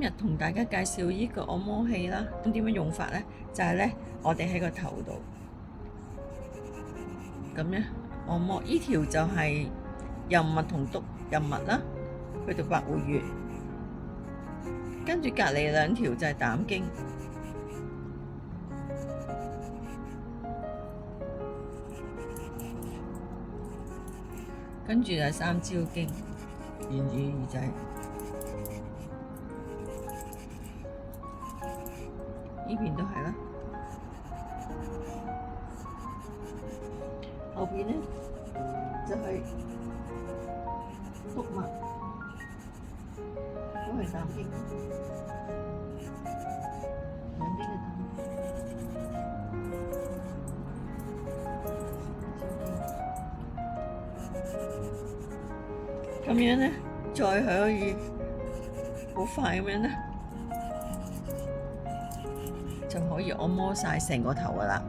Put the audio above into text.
今日同大家介紹呢個按摩器啦，咁點樣用法呢？就係呢，我哋喺個頭度咁樣按摩，呢條就係任脈同督任脈啦，去到百會穴，跟住隔離兩條就係膽經，跟住就係三焦經，沿住耳仔。呢邊都係啦，後邊呢就係督脈，都係膽經，兩邊嘅膽經。咁樣呢，再可以好快咁樣呢，就可以按摩晒成個頭㗎喇。